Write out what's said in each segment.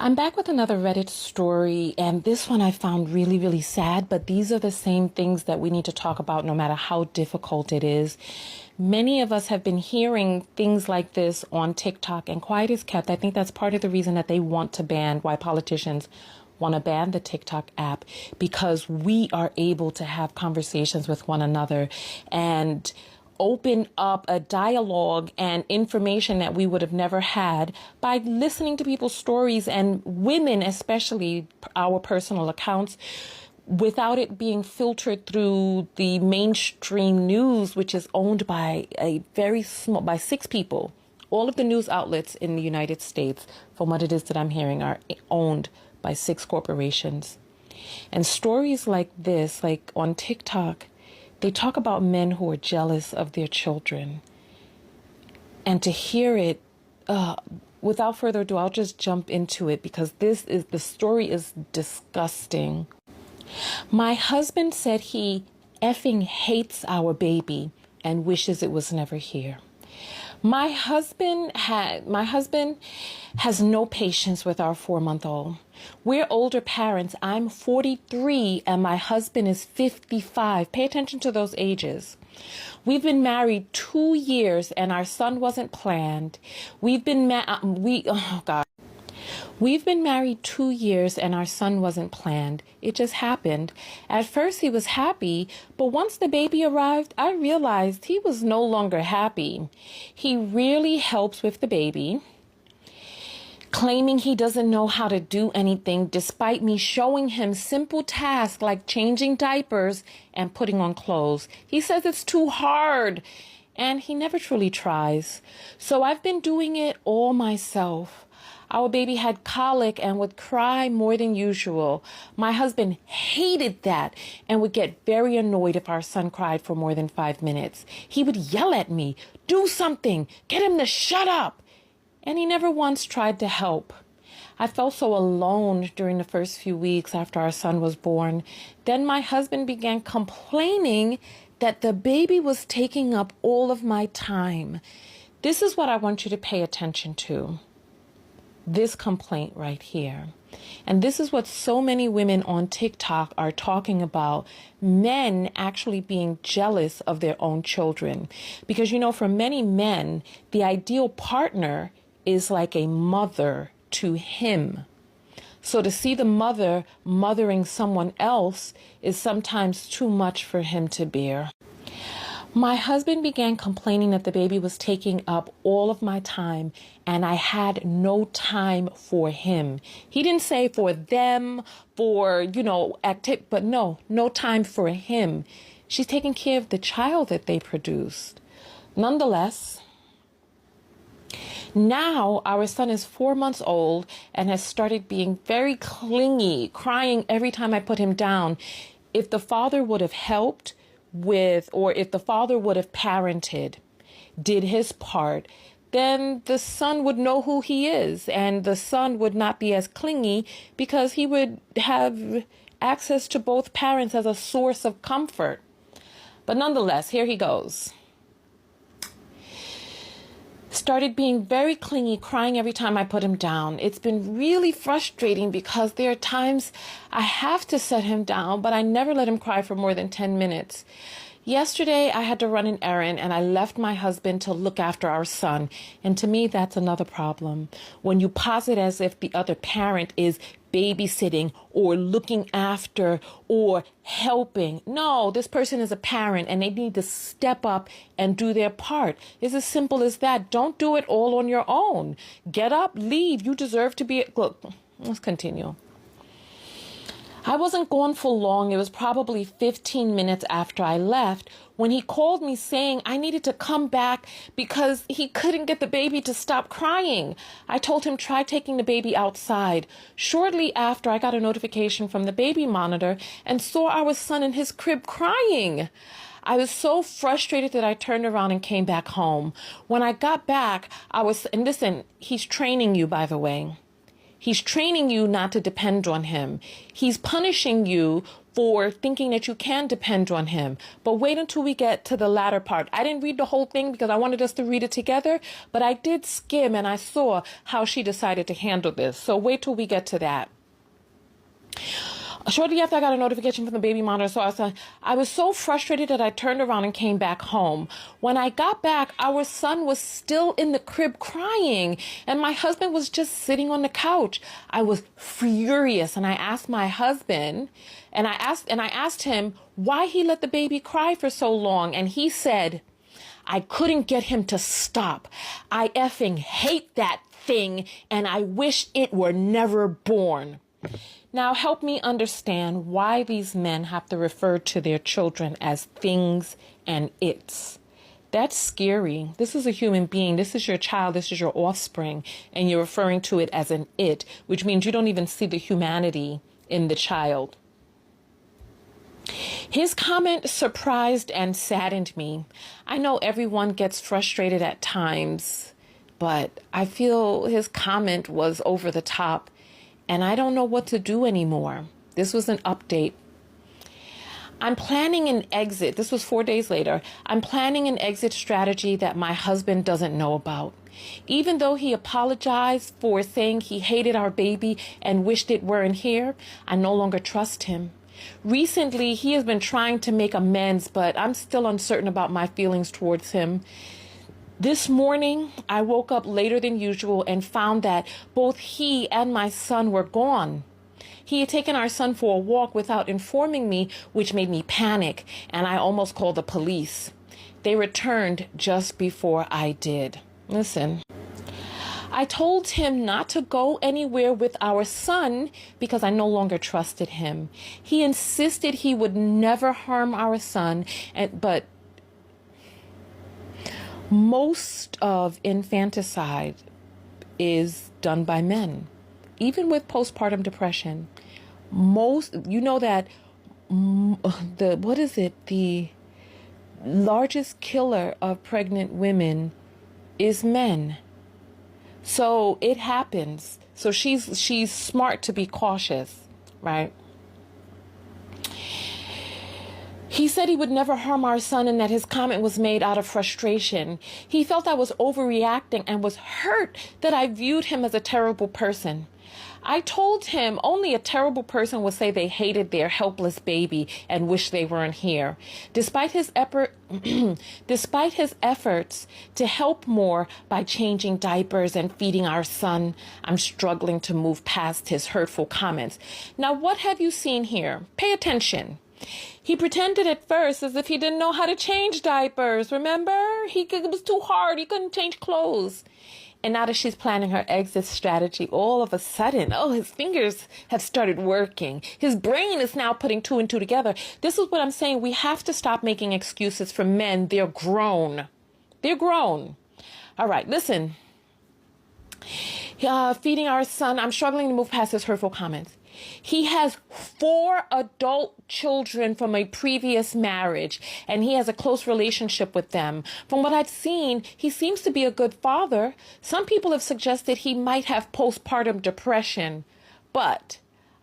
I'm back with another Reddit story, and this one I found really, really sad, but these are the same things that we need to talk about no matter how difficult it is. Many of us have been hearing things like this on TikTok, and quiet is kept. I think that's part of the reason that they want to ban, why politicians want to ban the TikTok app, because we are able to have conversations with one another and open up a dialogue and information that we would have never had by listening to people's stories, and women, especially our personal accounts, without it being filtered through the mainstream news, which is owned by by 6 people. All of the news outlets in the United States, from what it is that I'm hearing, are owned by 6 corporations. And stories like this, like on TikTok, they talk about men who are jealous of their children. And to hear it, without further ado, I'll just jump into it because the story is disgusting. My husband said he effing hates our baby and wishes it was never here. My husband has no patience with our 4-month-old. We're older parents. I'm 43 and my husband is 55. Pay attention to those ages. We've been married 2 years and our son wasn't planned. We've been married 2 years and our son wasn't planned. It just happened. At first he was happy, but once the baby arrived, I realized he was no longer happy. He really helps with the baby, claiming he doesn't know how to do anything despite me showing him simple tasks like changing diapers and putting on clothes. He says it's too hard and he never truly tries. So I've been doing it all myself. Our baby had colic and would cry more than usual. My husband hated that and would get very annoyed if our son cried for more than 5 minutes. He would yell at me, "Do something, get him to shut up." And he never once tried to help. I felt so alone during the first few weeks after our son was born. Then my husband began complaining that the baby was taking up all of my time. This is what I want you to pay attention to. This complaint right here. And this is what so many women on TikTok are talking about, men actually being jealous of their own children. Because, for many men, the ideal partner is like a mother to him. So to see the mother mothering someone else is sometimes too much for him to bear. My husband began complaining that the baby was taking up all of my time and I had no time for him. He didn't say for them, for, but no time for him. She's taking care of the child that they produced. Nonetheless, now our son is 4 months old and has started being very clingy, crying every time I put him down. If the father would have helped or if the father would have parented, did his part, then the son would know who he is and the son would not be as clingy because he would have access to both parents as a source of comfort. But nonetheless, here he goes. Started being very clingy, crying every time I put him down. It's been really frustrating because there are times I have to set him down, but I never let him cry for more than 10 minutes. Yesterday, I had to run an errand and I left my husband to look after our son. And to me, that's another problem. When you posit as if the other parent is babysitting or looking after or helping. No, this person is a parent and they need to step up and do their part. It's as simple as that. Don't do it all on your own. Get up, leave. You deserve to be... Look, let's continue. I wasn't gone for long. It was probably 15 minutes after I left when he called me saying I needed to come back because he couldn't get the baby to stop crying. I told him try taking the baby outside. Shortly after, I got a notification from the baby monitor and saw our son in his crib crying. I was so frustrated that I turned around and came back home. When I got back, and listen, he's training you, by the way. He's training you not to depend on him. He's punishing you for thinking that you can depend on him. But wait until we get to the latter part. I didn't read the whole thing because I wanted us to read it together, but I did skim and I saw how she decided to handle this. So wait till we get to that. Shortly after, I got a notification from the baby monitor, so I was so frustrated that I turned around and came back home. When I got back, our son was still in the crib crying, and my husband was just sitting on the couch. I was furious, and I asked my husband, and I asked him why he let the baby cry for so long, and he said, "I couldn't get him to stop. I effing hate that thing, and I wish it were never born." Now help me understand why these men have to refer to their children as things and its. That's scary. This is a human being. This is your child. This is your offspring. And you're referring to it as an it, which means you don't even see the humanity in the child. His comment surprised and saddened me. I know everyone gets frustrated at times, but I feel his comment was over the top. And I don't know what to do anymore. This was an update. I'm planning an exit. This was 4 days later. I'm planning an exit strategy that my husband doesn't know about. Even though he apologized for saying he hated our baby and wished it weren't here, I no longer trust him. Recently, he has been trying to make amends, but I'm still uncertain about my feelings towards him. This morning, I woke up later than usual and found that both he and my son were gone. He had taken our son for a walk without informing me, which made me panic, and I almost called the police. They returned just before I did. Listen, I told him not to go anywhere with our son because I no longer trusted him. He insisted he would never harm our son, but most of infanticide is done by men, even with postpartum depression. You know that the largest killer of pregnant women is men. So it happens. So she's smart to be cautious, right? He said he would never harm our son and that his comment was made out of frustration. He felt I was overreacting and was hurt that I viewed him as a terrible person. I told him only a terrible person would say they hated their helpless baby and wish they weren't here. Despite his efforts to help more by changing diapers and feeding our son, I'm struggling to move past his hurtful comments. Now, what have you seen here? Pay attention. He pretended at first as if he didn't know how to change diapers. Remember? It was too hard. He couldn't change clothes. And now that she's planning her exit strategy, all of a sudden, his fingers have started working. His brain is now putting two and two together. This is what I'm saying. We have to stop making excuses for men. They're grown. They're grown. All right, listen. Feeding our son. I'm struggling to move past his hurtful comments. He has 4 adult children from a previous marriage, and he has a close relationship with them. From what I've seen, he seems to be a good father. Some people have suggested he might have postpartum depression, but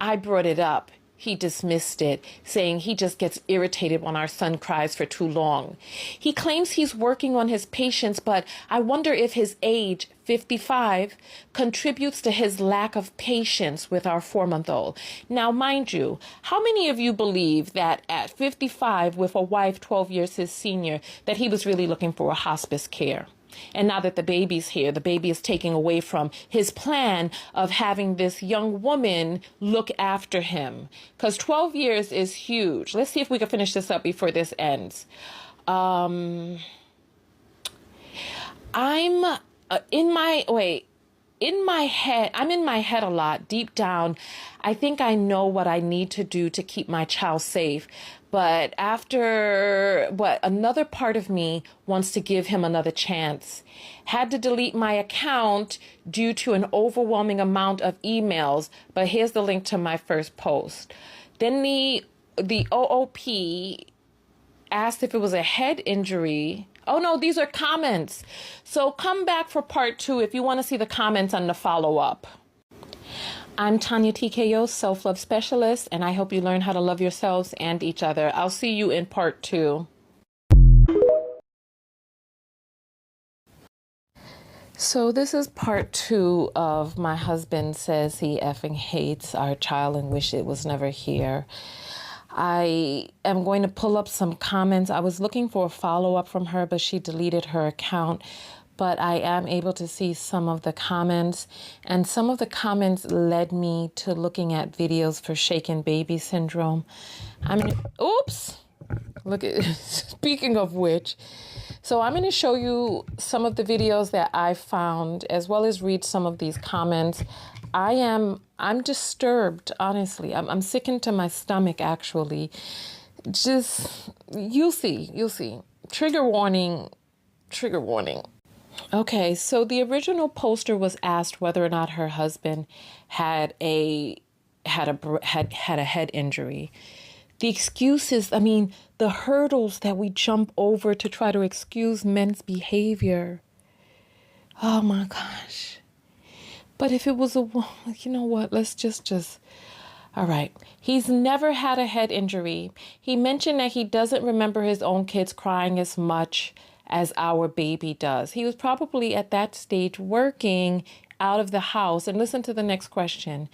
I brought it up. He dismissed it, saying he just gets irritated when our son cries for too long. He claims he's working on his patience, but I wonder if his age, 55, contributes to his lack of patience with our 4-month-old. Now, mind you, how many of you believe that at 55, with a wife 12 years his senior, that he was really looking for a hospice care? And now that the baby's here, the baby is taking away from his plan of having this young woman look after him. Because 12 years is huge. Let's see if we can finish this up before this ends. I'm in my head a lot. Deep down, I think I know what I need to do to keep my child safe. But another part of me wants to give him another chance. Had to delete my account due to an overwhelming amount of emails, but here's the link to my first post. Then the OOP asked if it was a head injury. Oh no, these are comments. So come back for part 2 if you want to see the comments and the follow-up. I'm Tanya TKO, self-love specialist, and I hope you learn how to love yourselves and each other. I'll see you in part 2. So this is part 2 of my husband says he effing hates our child and wish it was never here. I am going to pull up some comments. I was looking for a follow-up from her, but she deleted her account. But I am able to see some of the comments, and some of the comments led me to looking at videos for shaken baby syndrome. Oops! Look at, speaking of which, so I'm going to show you some of the videos that I found, as well as read some of these comments. I'm disturbed, honestly. I'm sickened to my stomach, actually. Just, you'll see. Trigger warning. Okay, so the original poster was asked whether or not her husband had a head injury. The excuses, the hurdles that we jump over to try to excuse men's behavior. Oh my gosh. But if it was you know what, let's just, all right. He's never had a head injury. He mentioned that he doesn't remember his own kids crying as much as our baby does. He was probably at that stage working out of the house. And listen to the next question.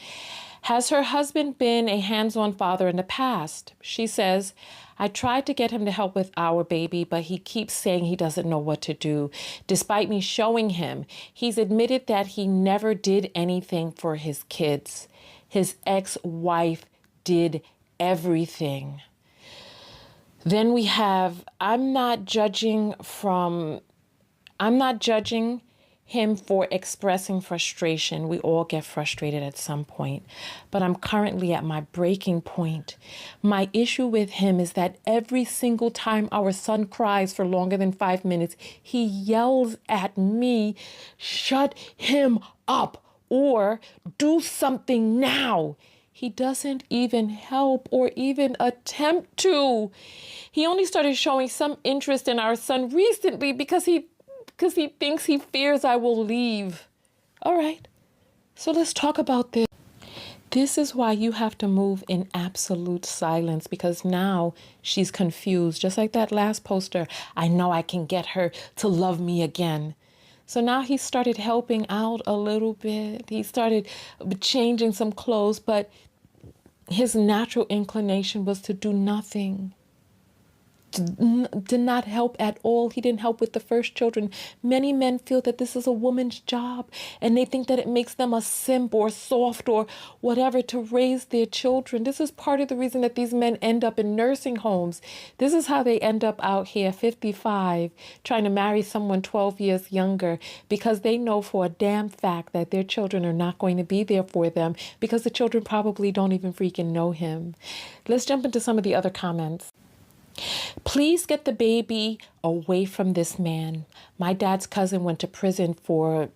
Has her husband been a hands-on father in the past? She says, I tried to get him to help with our baby, but he keeps saying he doesn't know what to do. Despite me showing him, he's admitted that he never did anything for his kids. His ex-wife did everything. Then we have, I'm not judging him for expressing frustration. We all get frustrated at some point, but I'm currently at my breaking point. My issue with him is that every single time our son cries for longer than 5 minutes, he yells at me, shut him up or do something now. He doesn't even help or even attempt to. He only started showing some interest in our son recently because he thinks he fears I will leave. All right, so let's talk about this. This is why you have to move in absolute silence, because now she's confused. Just like that last poster, I know I can get her to love me again. So now he started helping out a little bit. He started changing some clothes, but his natural inclination was to do nothing. Did not help at all. He didn't help with the first children. Many men feel that this is a woman's job, and they think that it makes them a simp or soft or whatever to raise their children. This is part of the reason that these men end up in nursing homes. This is how they end up out here 55 trying to marry someone 12 years younger, because they know for a damn fact that their children are not going to be there for them, because the children probably don't even freaking know him. Let's jump into some of the other comments. Please get the baby away from this man. My dad's cousin went to prison for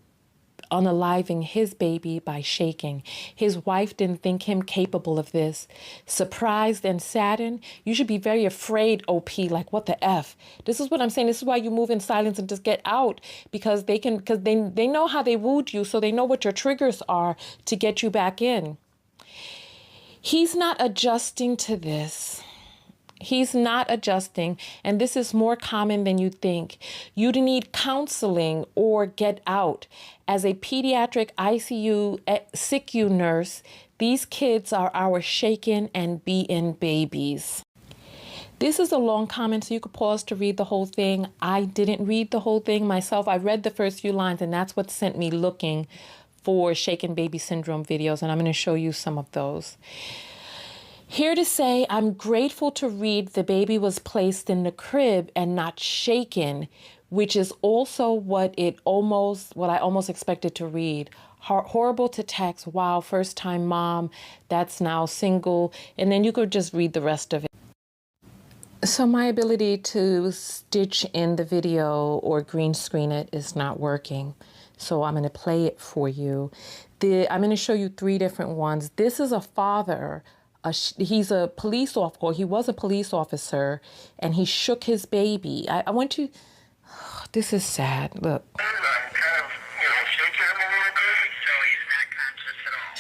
unaliving his baby by shaking. His wife didn't think him capable of this. Surprised and saddened. You should be very afraid, OP, like what the F. This is what I'm saying. This is why you move in silence and just get out, because they know how they wooed you, so they know what your triggers are to get you back in. He's not adjusting to this. He's not adjusting, and this is more common than you think. You need counseling or get out. As a pediatric ICU SICU nurse, these kids are our shaken and beaten babies. This is a long comment, so you could pause to read the whole thing. I didn't read the whole thing myself. I read the first few lines, and that's what sent me looking for shaken baby syndrome videos, and I'm going to show you some of those. Here to say, I'm grateful to read the baby was placed in the crib and not shaken, which is also what I almost expected to read. Horrible to text, wow, first time mom, that's now single, and then you could just read the rest of it. So my ability to stitch in the video or green screen it is not working. So I'm going to play it for you. I'm going to show you 3 different ones. This is a father. He's a police officer. He was a police officer, and he shook his baby. I want you. Oh, this is sad. Look. Kind of, shaking him a little bit, so he's not conscious at all.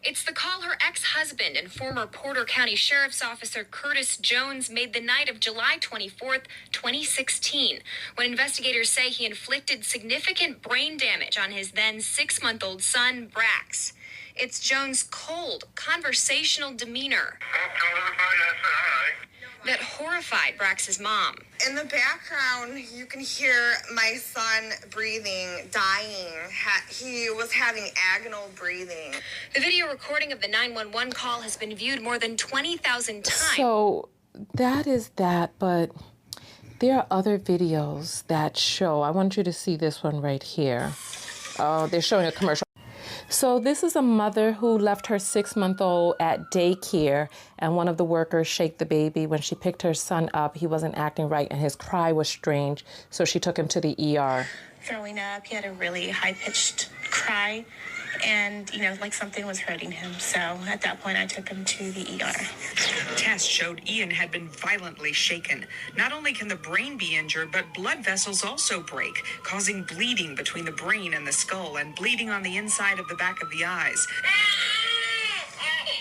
It's the call her ex-husband and former Porter County Sheriff's Officer Curtis Jones made the night of July 24th, 2016, when investigators say he inflicted significant brain damage on his then 6-month-old son, Brax. It's Jones' cold, conversational demeanor that horrified Brax's mom. In the background, you can hear my son breathing, dying. He was having agonal breathing. The video recording of the 911 call has been viewed more than 20,000 times. So that is that, but there are other videos that show. I want you to see this one right here. Oh, they're showing a commercial. So this is a mother who left her 6-month-old at daycare, and one of the workers shaked the baby. When she picked her son up, he wasn't acting right and his cry was strange, so she took him to the ER. Throwing up, he had a really high-pitched cry, and, like something was hurting him. So at that point, I took him to the ER. Tests showed Ian had been violently shaken. Not only can the brain be injured, but blood vessels also break, causing bleeding between the brain and the skull and bleeding on the inside of the back of the eyes.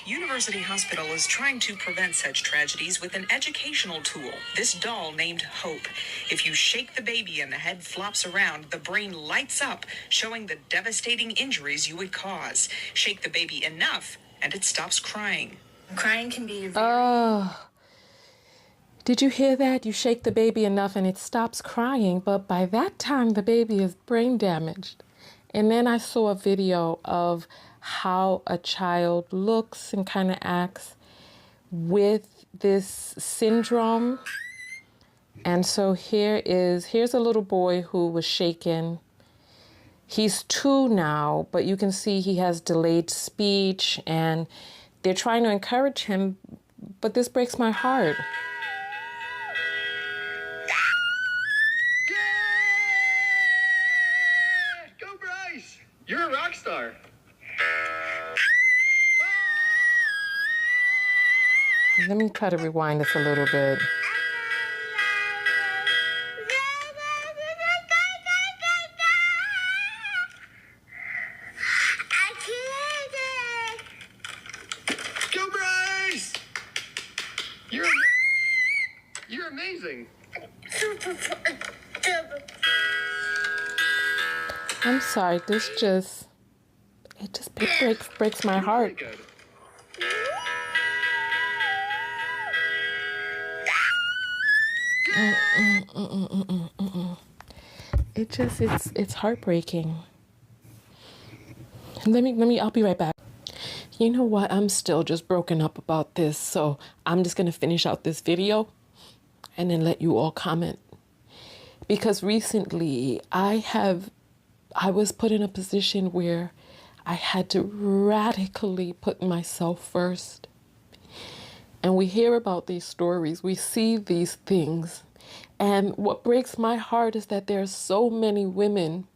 University Hospital is trying to prevent such tragedies with an educational tool, this doll named Hope. If you shake the baby and the head flops around, the brain lights up, showing the devastating injuries you would cause. Shake the baby enough, and it stops crying. Crying can be Oh, did you hear that? You shake the baby enough and it stops crying, but by that time the baby is brain damaged. And then I saw a video of how a child looks and kind of acts with this syndrome. And so here's a little boy who was shaken. He's 2 now, but you can see he has delayed speech and they're trying to encourage him, but this breaks my heart. Yeah! Go Bryce! You're a rock star. Let me try to rewind this a little bit. Go Bryce! You're amazing. I'm sorry, it breaks my heart. Really good. It's heartbreaking. I'll be right back. You know what? I'm still just broken up about this, so I'm just gonna finish out this video and then let you all comment. Because recently I was put in a position where I had to radically put myself first. And we hear about these stories, we see these things. And what breaks my heart is that there are so many women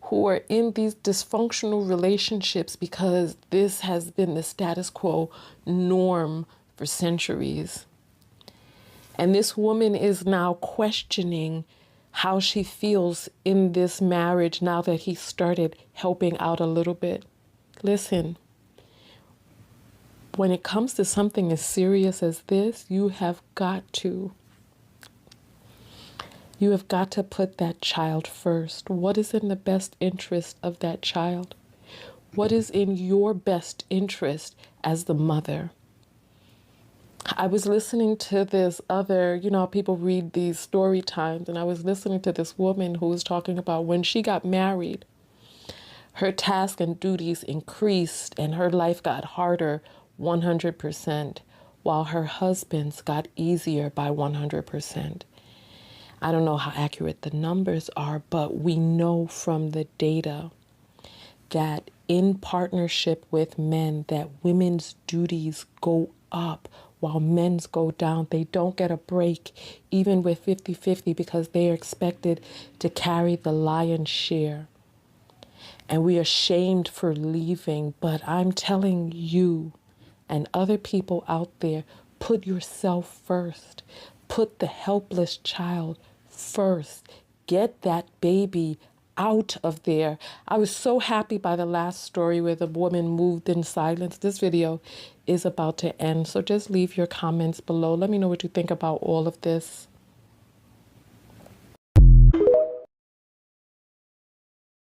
who are in these dysfunctional relationships because this has been the status quo norm for centuries. And this woman is now questioning how she feels in this marriage now that he started helping out a little bit. Listen, when it comes to something as serious as this, you have got to put that child first. What is in the best interest of that child? What is in your best interest as the mother? I was listening to this other, people read these story times, and I was listening to this woman who was talking about when she got married, her tasks and duties increased and her life got harder 100%, while her husband's got easier by 100%. I don't know how accurate the numbers are, but we know from the data that in partnership with men that women's duties go up while men's go down. They don't get a break, even with 50-50, because they are expected to carry the lion's share. And we are shamed for leaving, but I'm telling you and other people out there, put yourself first. Put the helpless child first. Get that baby out of there. I was so happy by the last story where the woman moved in silence. This video is about to end, so just leave your comments below. Let me know what you think about all of this.